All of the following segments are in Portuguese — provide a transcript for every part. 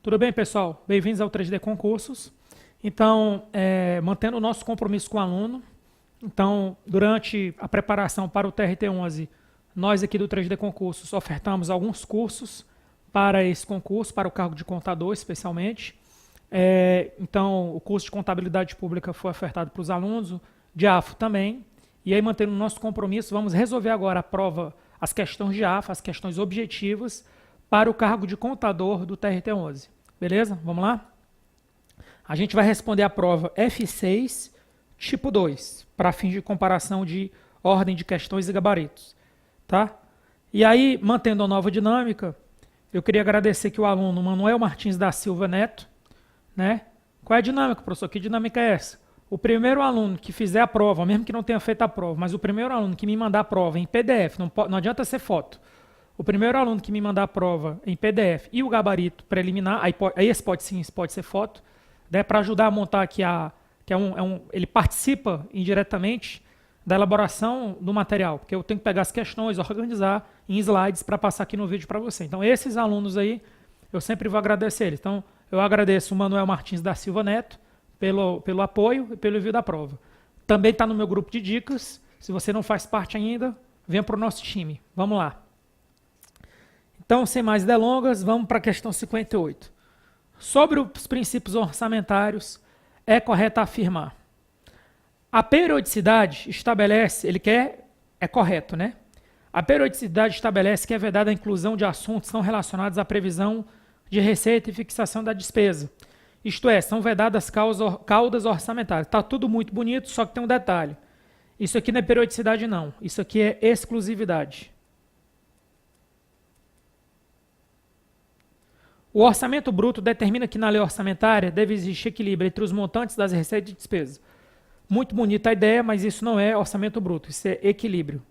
Tudo bem, pessoal? Bem-vindos ao 3D Concursos. Então, mantendo o nosso compromisso com o aluno, então, durante a preparação para o TRT11, nós aqui do 3D Concursos ofertamos alguns cursos para esse concurso, para o cargo de contador especialmente. Então, o curso de contabilidade pública foi ofertado para os alunos, o de AFO também. E aí, mantendo o nosso compromisso, vamos resolver agora a prova, as questões de AFO, as questões objetivas, para o cargo de contador do TRT11. Beleza? Vamos lá? A gente vai responder a prova F6, tipo 2, para fins de comparação de ordem de questões e gabaritos. Tá? E aí, mantendo a nova dinâmica, eu queria agradecer aqui o aluno Manuel Martins da Silva Neto. Né? Qual é a dinâmica, professor? Que dinâmica é essa? O primeiro aluno que fizer a prova, mesmo que não tenha feito a prova, mas o primeiro aluno que me mandar a prova em PDF, não adianta ser foto. O primeiro aluno que me mandar a prova em PDF e o gabarito preliminar, aí esse pode sim, esse pode ser foto, né, para ajudar a montar aqui ele participa indiretamente da elaboração do material, porque eu tenho que pegar as questões, organizar em slides para passar aqui no vídeo para você. Então, esses alunos aí, eu sempre vou agradecer eles. Então, eu agradeço o Manuel Martins da Silva Neto pelo apoio e pelo envio da prova. Também está no meu grupo de dicas. Se você não faz parte ainda, venha para o nosso time. Vamos lá. Então, sem mais delongas, vamos para a questão 58. Sobre os princípios orçamentários, é correto afirmar. A periodicidade estabelece, é correto, né? A periodicidade estabelece que é vedada a inclusão de assuntos não relacionados à previsão de receita e fixação da despesa. Isto é, são vedadas caudas orçamentárias. Está tudo muito bonito, só que tem um detalhe. Isso aqui não é periodicidade, não. Isso aqui é exclusividade. O orçamento bruto determina que na lei orçamentária deve existir equilíbrio entre os montantes das receitas e despesas. Muito bonita a ideia, mas isso não é orçamento bruto, isso é equilíbrio.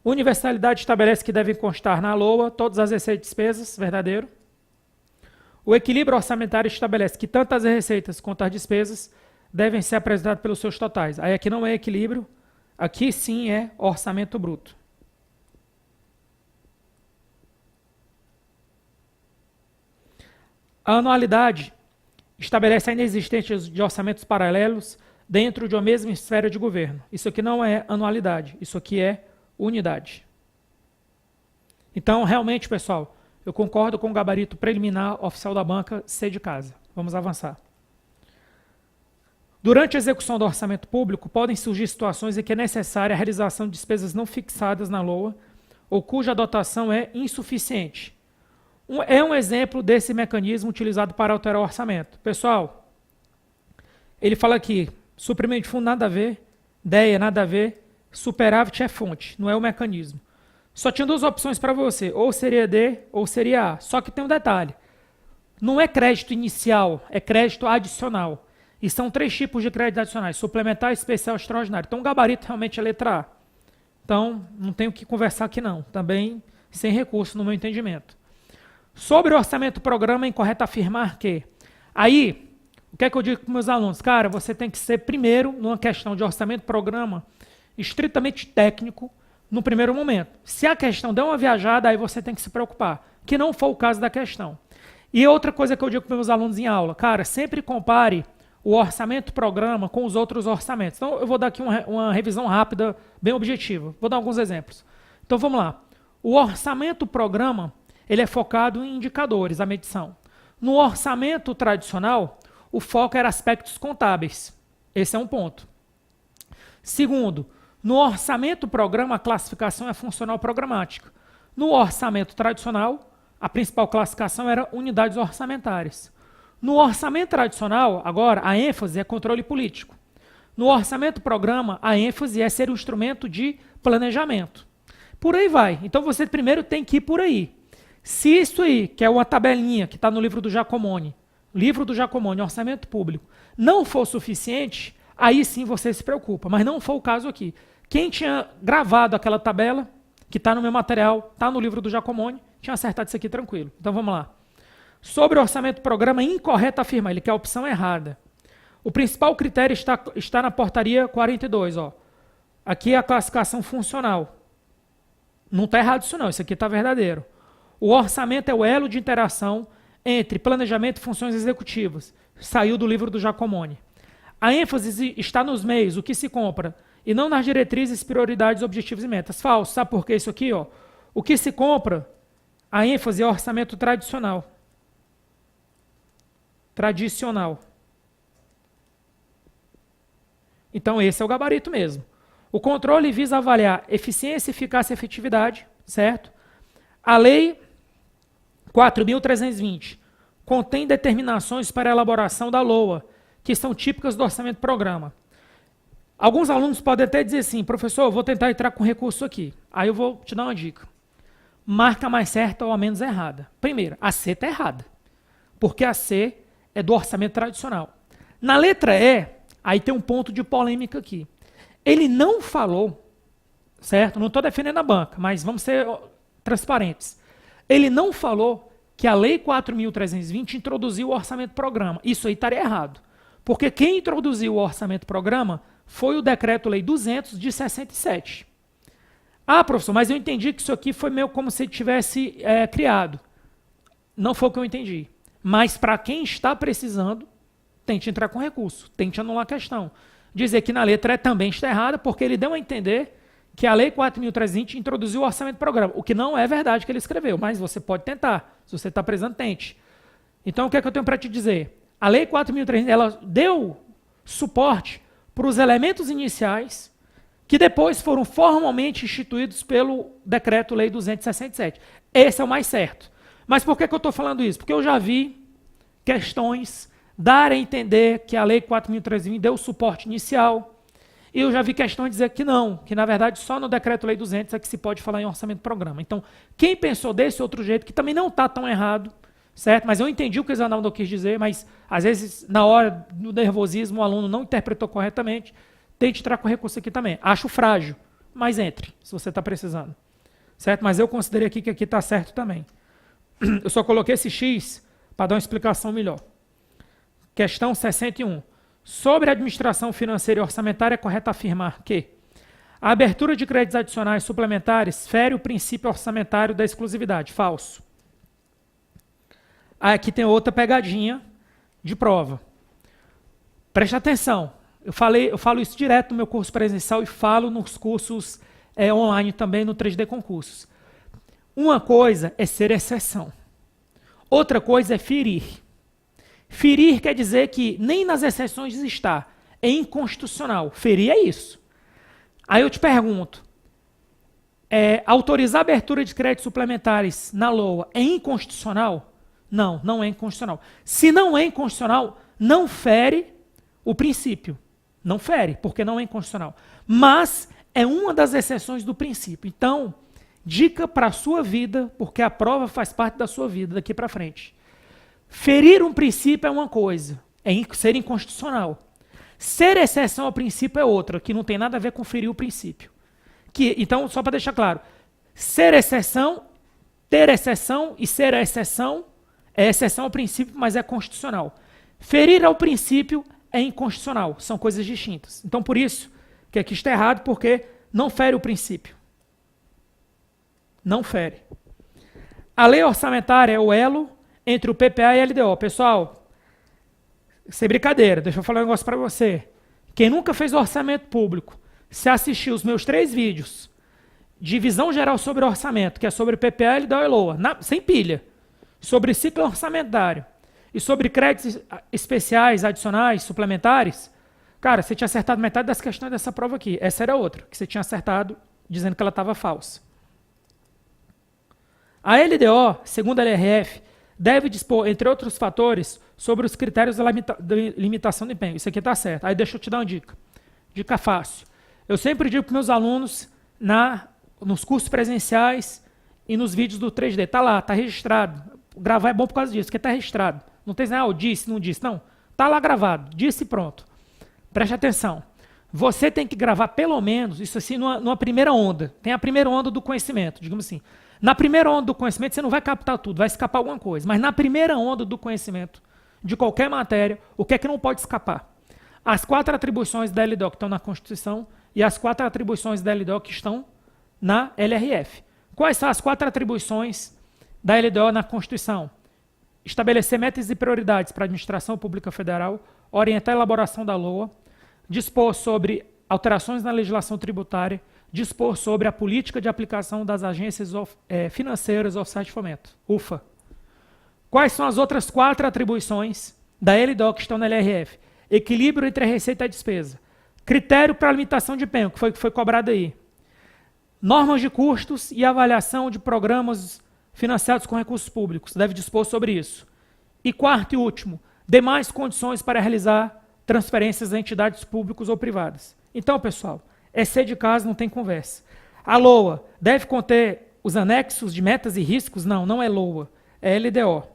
Universalidade estabelece que devem constar na LOA todas as receitas e despesas, verdadeiro. O equilíbrio orçamentário estabelece que tanto as receitas quanto as despesas devem ser apresentadas pelos seus totais. Aí aqui não é equilíbrio, aqui sim é orçamento bruto. A anualidade estabelece a inexistência de orçamentos paralelos dentro de uma mesma esfera de governo. Isso aqui não é anualidade, isso aqui é unidade. Então, realmente, pessoal, eu concordo com o gabarito preliminar oficial da banca C de casa. Vamos avançar. Durante a execução do orçamento público, podem surgir situações em que é necessária a realização de despesas não fixadas na LOA ou cuja dotação é insuficiente. É um exemplo desse mecanismo utilizado para alterar o orçamento. Pessoal, ele fala aqui, suprimento de fundo nada a ver, DEA nada a ver, superávit é fonte, não é o mecanismo. Só tinha duas opções para você, ou seria D ou seria A. Só que tem um detalhe, não é crédito inicial, é crédito adicional. E são três tipos de créditos adicionais, suplementar, especial e extraordinário. Então o gabarito realmente é letra A. Então não tenho o que conversar aqui não, também sem recurso no meu entendimento. Sobre o orçamento programa, é incorreto afirmar que... Aí, o que é que eu digo para os meus alunos? Cara, você tem que ser primeiro, numa questão de orçamento programa, estritamente técnico, no primeiro momento. Se a questão der uma viajada, aí você tem que se preocupar, que não foi o caso da questão. E outra coisa que eu digo para os meus alunos em aula, cara, sempre compare o orçamento programa com os outros orçamentos. Então, eu vou dar aqui uma revisão rápida, bem objetiva. Vou dar alguns exemplos. Então, vamos lá. O orçamento programa... ele é focado em indicadores, a medição. No orçamento tradicional, o foco era aspectos contábeis. Esse é um ponto. Segundo, no orçamento programa, a classificação é funcional programática. No orçamento tradicional, a principal classificação era unidades orçamentárias. No orçamento tradicional, agora, a ênfase é controle político. No orçamento programa, a ênfase é ser um instrumento de planejamento. Por aí vai. Então, você primeiro tem que ir por aí. Se isso aí, que é uma tabelinha que está no livro do Giacomoni, orçamento público, não for suficiente, aí sim você se preocupa, mas não foi o caso aqui. Quem tinha gravado aquela tabela, que está no meu material, está no livro do Giacomoni, tinha acertado isso aqui tranquilo. Então vamos lá. Sobre o orçamento programa, é incorreto afirmar, ele quer a opção errada. O principal critério está na portaria 42, ó. Aqui é a classificação funcional. Não está errado isso não, isso aqui está verdadeiro. O orçamento é o elo de interação entre planejamento e funções executivas. Saiu do livro do Giacomoni. A ênfase está nos meios, o que se compra, e não nas diretrizes, prioridades, objetivos e metas. Falso. Sabe por que isso aqui? Ó? O que se compra, a ênfase é orçamento tradicional. Tradicional. Então, esse é o gabarito mesmo. O controle visa avaliar eficiência, eficácia e efetividade, certo? A Lei 4.320 contém determinações para a elaboração da LOA, que são típicas do orçamento-programa. Alguns alunos podem até dizer assim, professor, eu vou tentar entrar com recurso aqui. Aí eu vou te dar uma dica. Marca mais certa ou a menos errada. Primeiro, a C está errada, porque a C é do orçamento tradicional. Na letra E, aí tem um ponto de polêmica aqui. Ele não falou, certo? Não estou defendendo a banca, mas vamos ser transparentes. Ele não falou que a Lei 4.320 introduziu o orçamento-programa. Isso aí estaria errado. Porque quem introduziu o orçamento-programa foi o Decreto-Lei 200 de 67. Ah, professor, mas eu entendi que isso aqui foi meio como se tivesse criado. Não foi o que eu entendi. Mas para quem está precisando, tente entrar com recurso, tente anular a questão. Dizer que na letra E também está errada, porque ele deu a entender que a Lei 4.320 introduziu o orçamento-programa, o que não é verdade que ele escreveu, mas você pode tentar. Se você está precisando, tente. Então, o que é que eu tenho para te dizer? A Lei 4.320, ela deu suporte para os elementos iniciais que depois foram formalmente instituídos pelo Decreto-Lei 267. Esse é o mais certo. Mas por que eu estou falando isso? Porque eu já vi questões darem a entender que a Lei 4.320 deu suporte inicial, e eu já vi questões dizer que não, que na verdade só no Decreto-Lei 200 é que se pode falar em orçamento-programa. Então, quem pensou desse outro jeito, que também não está tão errado, certo? Mas eu entendi o que o Zanaldo quis dizer, mas às vezes, na hora do nervosismo, o aluno não interpretou corretamente, tente entrar com recurso aqui também. Acho frágil, mas entre, se você está precisando. Certo? Mas eu considerei aqui que aqui está certo também. Eu só coloquei esse X para dar uma explicação melhor. Questão 61. Sobre a administração financeira e orçamentária, é correto afirmar que a abertura de créditos adicionais suplementares fere o princípio orçamentário da exclusividade. Falso. Aqui tem outra pegadinha de prova. Preste atenção. Eu falo isso direto no meu curso presencial e falo nos cursos online também, no 3D Concursos. Uma coisa é ser exceção. Outra coisa é ferir. Ferir quer dizer que nem nas exceções está. É inconstitucional. Ferir é isso. Aí eu te pergunto, autorizar a abertura de créditos suplementares na LOA é inconstitucional? Não, não é inconstitucional. Se não é inconstitucional, não fere o princípio. Não fere, porque não é inconstitucional. Mas é uma das exceções do princípio. Então, dica para a sua vida, porque a prova faz parte da sua vida daqui para frente. Ferir um princípio é uma coisa, é ser inconstitucional. Ser exceção ao princípio é outra, que não tem nada a ver com ferir o princípio. Então, só para deixar claro, ser exceção, ter exceção e ser a exceção é exceção ao princípio, mas é constitucional. Ferir ao princípio é inconstitucional, são coisas distintas. Então, por isso que aqui está errado, porque não fere o princípio. Não fere. A lei orçamentária é o elo entre o PPA e a LDO. Pessoal, sem brincadeira, deixa eu falar um negócio para você. Quem nunca fez orçamento público, se assistiu os meus 3 vídeos de visão geral sobre orçamento, que é sobre PPA, LDO e LOA, sem pilha, sobre ciclo orçamentário e sobre créditos especiais, adicionais, suplementares, cara, você tinha acertado metade das questões dessa prova aqui. Essa era outra, que você tinha acertado dizendo que ela estava falsa. A LDO, segundo a LRF, deve dispor, entre outros fatores, sobre os critérios da limitação de empenho. Isso aqui está certo. Aí deixa eu te dar uma dica. Dica fácil. Eu sempre digo para meus alunos, nos cursos presenciais e nos vídeos do 3D. Está lá, está registrado. Gravar é bom por causa disso, porque está registrado. Não tem nada, disse, não disse. Não, está lá gravado. Disse e pronto. Preste atenção. Você tem que gravar pelo menos, isso assim, numa primeira onda. Tem a primeira onda do conhecimento, digamos assim. Na primeira onda do conhecimento, você não vai captar tudo, vai escapar alguma coisa. Mas na primeira onda do conhecimento, de qualquer matéria, o que é que não pode escapar? As 4 atribuições da LDO que estão na Constituição e as 4 atribuições da LDO que estão na LRF. Quais são as 4 atribuições da LDO na Constituição: estabelecer metas e prioridades para a administração pública federal, orientar a elaboração da LOA, dispor sobre alterações na legislação tributária, dispor sobre a política de aplicação das agências financeiras oficiais de fomento, UFA. Quais são as outras 4 atribuições da LDO que estão na LRF? Equilíbrio entre a receita e a despesa. Critério para limitação de empenho, que foi cobrado aí. Normas de custos e avaliação de programas financiados com recursos públicos. Deve dispor sobre isso. E quarto e último, demais condições para realizar transferências a entidades públicas ou privadas. Então, pessoal, é ser de casa, não tem conversa. A LOA deve conter os anexos de metas e riscos? Não, não é LOA, é LDO.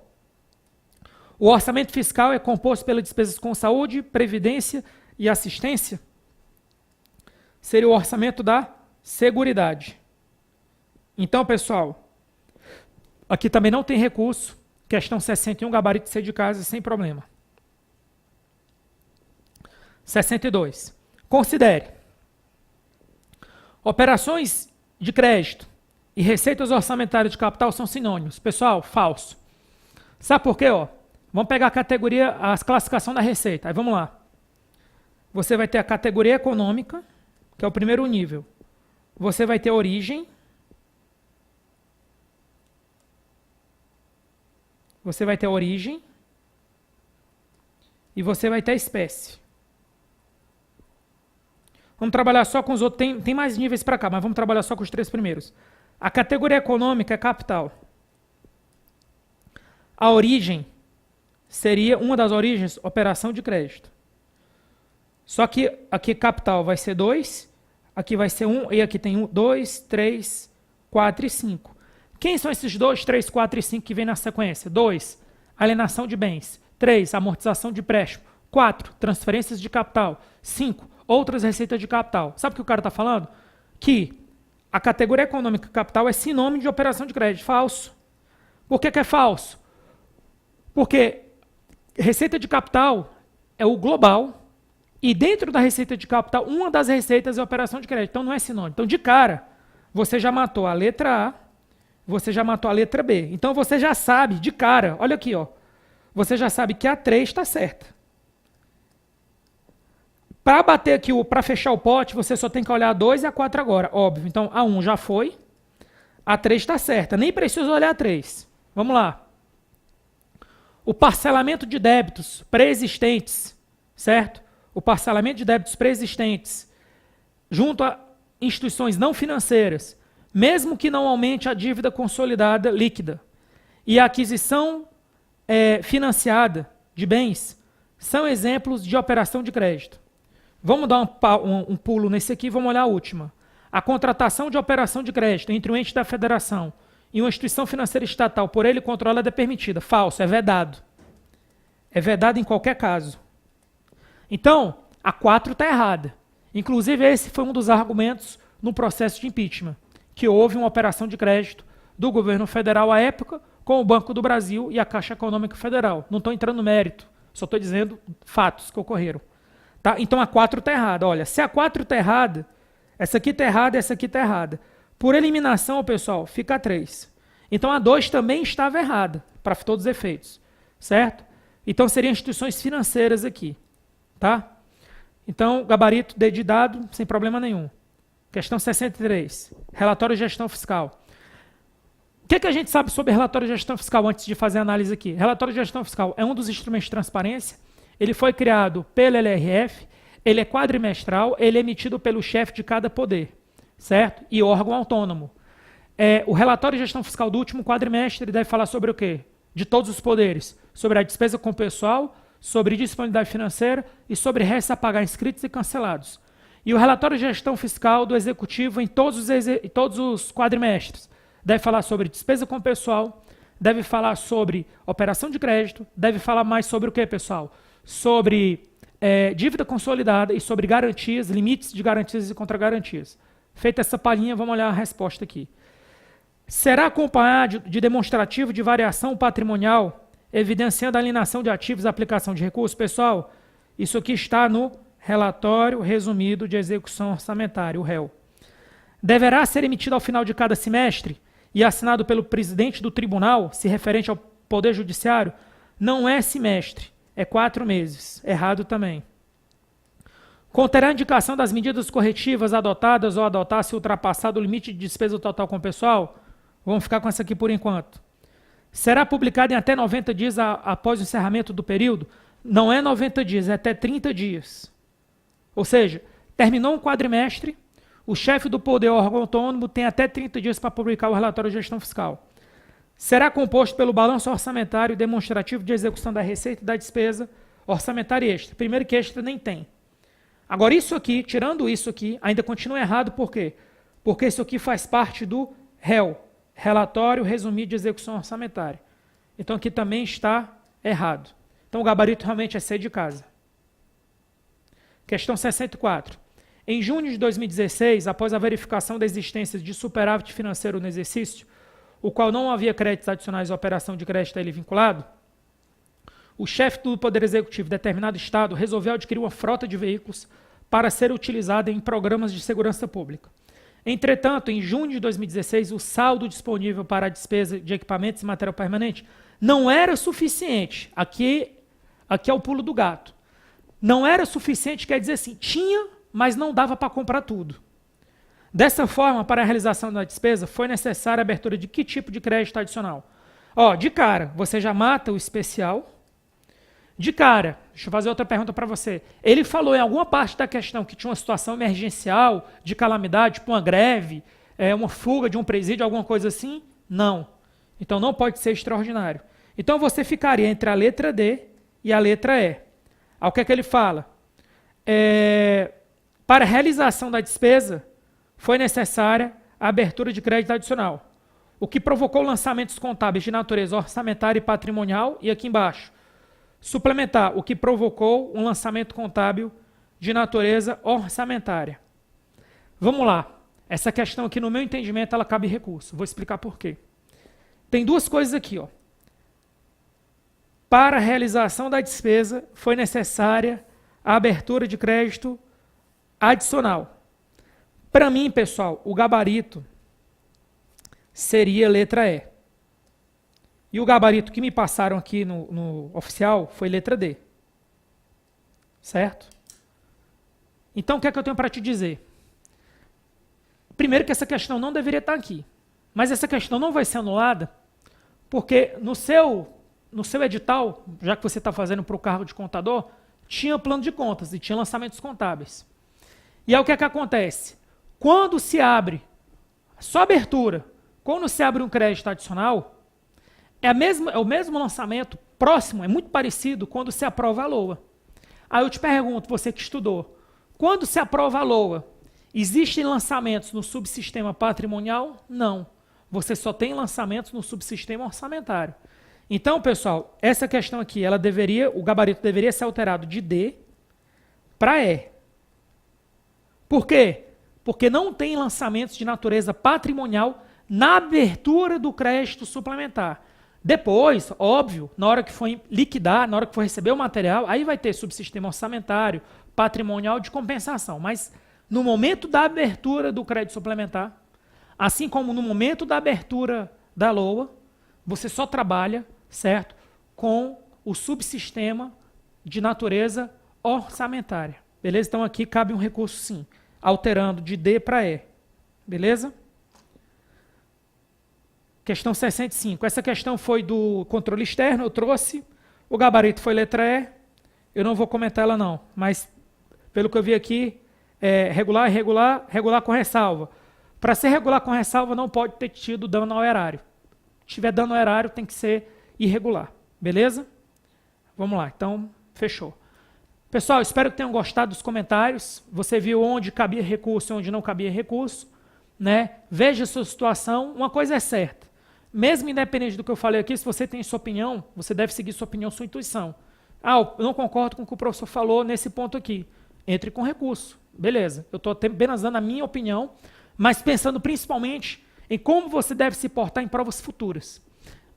O orçamento fiscal é composto pelas despesas com saúde, previdência e assistência? Seria o orçamento da Seguridade. Então, pessoal, aqui também não tem recurso. Questão 61, gabarito de ser de casa, sem problema. 62. Considere. Operações de crédito e receitas orçamentárias de capital são sinônimos. Pessoal, falso. Sabe por quê? Vamos pegar a categoria, a classificação da receita. Aí vamos lá. Você vai ter a categoria econômica, que é o primeiro nível. Você vai ter origem. Você vai ter origem. E você vai ter espécie. Vamos trabalhar só com os outros. Tem mais níveis para cá, mas vamos trabalhar só com os 3 primeiros. A categoria econômica é capital. A origem seria, uma das origens, operação de crédito. Só que aqui capital vai ser 2, aqui vai ser 1, e aqui tem 1, 2, 3, 4 e 5. Quem são esses 2, 3, 4 e 5 que vem na sequência? 2, alienação de bens. 3, amortização de empréstimo. 4, transferências de capital. 5, outras receitas de capital. Sabe o que o cara está falando? Que a categoria econômica capital é sinônimo de operação de crédito. Falso. Por que é falso? Porque receita de capital é o global e dentro da receita de capital, uma das receitas é a operação de crédito. Então não é sinônimo. Então de cara, você já matou a letra A, você já matou a letra B. Então você já sabe de cara, olha aqui, você já sabe que a 3 está certa. Para bater aqui, para fechar o pote, você só tem que olhar a 2 e a 4 agora, óbvio. Então, a 1 já foi, a 3 está certa. Nem preciso olhar a 3. Vamos lá. O parcelamento de débitos pré-existentes, certo? O parcelamento de débitos pré-existentes junto a instituições não financeiras, mesmo que não aumente a dívida consolidada líquida, e a aquisição financiada de bens, são exemplos de operação de crédito. Vamos dar um pulo nesse aqui e vamos olhar a última. A contratação de operação de crédito entre um ente da federação e uma instituição financeira estatal por ele controlada é permitida. Falso, é vedado. É vedado em qualquer caso. Então, a 4 está errada. Inclusive, esse foi um dos argumentos no processo de impeachment, que houve uma operação de crédito do governo federal à época com o Banco do Brasil e a Caixa Econômica Federal. Não estou entrando no mérito, só estou dizendo fatos que ocorreram. Tá? Então a 4 está errada. Olha, se a 4 está errada, essa aqui está errada, essa aqui está errada. Por eliminação, pessoal, fica a 3. Então a 2 também estava errada, para todos os efeitos. Certo? Então seriam instituições financeiras aqui. Tá? Então, gabarito D de dado, sem problema nenhum. Questão 63. Relatório de gestão fiscal. O que a gente sabe sobre relatório de gestão fiscal antes de fazer a análise aqui? Relatório de gestão fiscal é um dos instrumentos de transparência. Ele foi criado pela LRF, ele é quadrimestral, ele é emitido pelo chefe de cada poder, certo? E órgão autônomo. O relatório de gestão fiscal do último quadrimestre deve falar sobre o quê? De todos os poderes. Sobre a despesa com o pessoal, sobre disponibilidade financeira e sobre restos a pagar inscritos e cancelados. E o relatório de gestão fiscal do executivo em todos os quadrimestres deve falar sobre despesa com o pessoal, deve falar sobre operação de crédito, deve falar mais sobre o quê, pessoal? Sobre dívida consolidada e sobre garantias, limites de garantias e contra-garantias. Feita essa palhinha, vamos olhar a resposta aqui. Será acompanhado de demonstrativo de variação patrimonial, evidenciando a alienação de ativos e aplicação de recursos? Pessoal, isso aqui está no relatório resumido de execução orçamentária, o REL. Deverá ser emitido ao final de cada semestre e assinado pelo presidente do tribunal, se referente ao Poder Judiciário, não é semestre, é 4 meses. Errado também. Conterá indicação das medidas corretivas adotadas ou adotar se ultrapassado o limite de despesa total com o pessoal? Vamos ficar com essa aqui por enquanto. Será publicado em até 90 dias após o encerramento do período? Não é 90 dias, é até 30 dias. Ou seja, terminou um quadrimestre, o chefe do poder órgão autônomo tem até 30 dias para publicar o relatório de gestão fiscal. Será composto pelo balanço orçamentário demonstrativo de execução da receita e da despesa orçamentária extra. Primeiro que extra nem tem. Agora isso aqui, tirando isso aqui, ainda continua errado, por quê? Porque isso aqui faz parte do REL, Relatório Resumido de Execução Orçamentária. Então aqui também está errado. Então o gabarito realmente é C de casa. Questão 64. Em junho de 2016, após a verificação da existência de superávit financeiro no exercício, o qual não havia créditos adicionais à operação de crédito a ele vinculado, o chefe do Poder Executivo de determinado Estado resolveu adquirir uma frota de veículos para ser utilizada em programas de segurança pública. Entretanto, em junho de 2016, o saldo disponível para a despesa de equipamentos e material permanente não era suficiente. Aqui é o pulo do gato. Não era suficiente, quer dizer assim, tinha, mas não dava para comprar tudo. Dessa forma, para a realização da despesa, foi necessária a abertura de que tipo de crédito adicional? De cara, você já mata o especial. De cara, deixa eu fazer outra pergunta para você. Ele falou em alguma parte da questão que tinha uma situação emergencial, de calamidade, tipo uma greve, uma fuga de um presídio, alguma coisa assim? Não. Então não pode ser extraordinário. Então você ficaria entre a letra D e a letra E. O que é que ele fala? Para a realização da despesa, foi necessária a abertura de crédito adicional, o que provocou lançamentos contábeis de natureza orçamentária e patrimonial, e aqui embaixo, suplementar, o que provocou um lançamento contábil de natureza orçamentária. Vamos lá. Essa questão aqui, no meu entendimento, ela cabe recurso. Vou explicar por quê. Tem duas coisas aqui. Para a realização da despesa, foi necessária a abertura de crédito adicional. Para mim, pessoal, o gabarito seria letra E. E o gabarito que me passaram aqui no oficial foi letra D. Certo? Então, o que é que eu tenho para te dizer? Primeiro que essa questão não deveria estar aqui. Mas essa questão não vai ser anulada, porque no seu edital, já que você está fazendo para o cargo de contador, tinha plano de contas e tinha lançamentos contábeis. E aí o que é que acontece? Quando se abre, só abertura, quando se abre um crédito adicional, é o mesmo lançamento, próximo, é muito parecido quando se aprova a LOA. Aí eu te pergunto, você que estudou, quando se aprova a LOA, existem lançamentos no subsistema patrimonial? Não. Você só tem lançamentos no subsistema orçamentário. Então, pessoal, essa questão aqui, o gabarito deveria ser alterado de D para E. Por quê? Porque não tem lançamentos de natureza patrimonial na abertura do crédito suplementar. Depois, óbvio, na hora que for liquidar, na hora que for receber o material, aí vai ter subsistema orçamentário, patrimonial de compensação. Mas no momento da abertura do crédito suplementar, assim como no momento da abertura da LOA, você só trabalha, certo, com o subsistema de natureza orçamentária. Beleza? Então aqui cabe um recurso sim, alterando de D para E. Beleza? Questão 65. Essa questão foi do controle externo, eu trouxe. O gabarito foi letra E. Eu não vou comentar ela não, mas pelo que eu vi aqui, regular, irregular, regular com ressalva. Para ser regular com ressalva, não pode ter tido dano ao erário. Se tiver dano ao erário, tem que ser irregular. Beleza? Vamos lá, então, fechou. Pessoal, espero que tenham gostado dos comentários. Você viu onde cabia recurso e onde não cabia recurso, né? Veja a sua situação. Uma coisa é certa. Mesmo independente do que eu falei aqui, se você tem sua opinião, você deve seguir sua opinião, sua intuição. Eu não concordo com o que o professor falou nesse ponto aqui. Entre com recurso. Beleza. Eu estou apenas dando a minha opinião, mas pensando principalmente em como você deve se portar em provas futuras.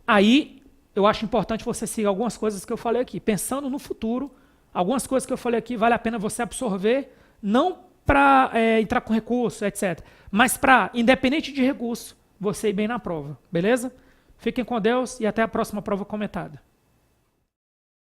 Aí, eu acho importante você seguir algumas coisas que eu falei aqui. Pensando no futuro, algumas coisas que eu falei aqui vale a pena você absorver, não para entrar com recurso, etc. Mas para, independente de recurso, você ir bem na prova, beleza? Fiquem com Deus e até a próxima prova comentada.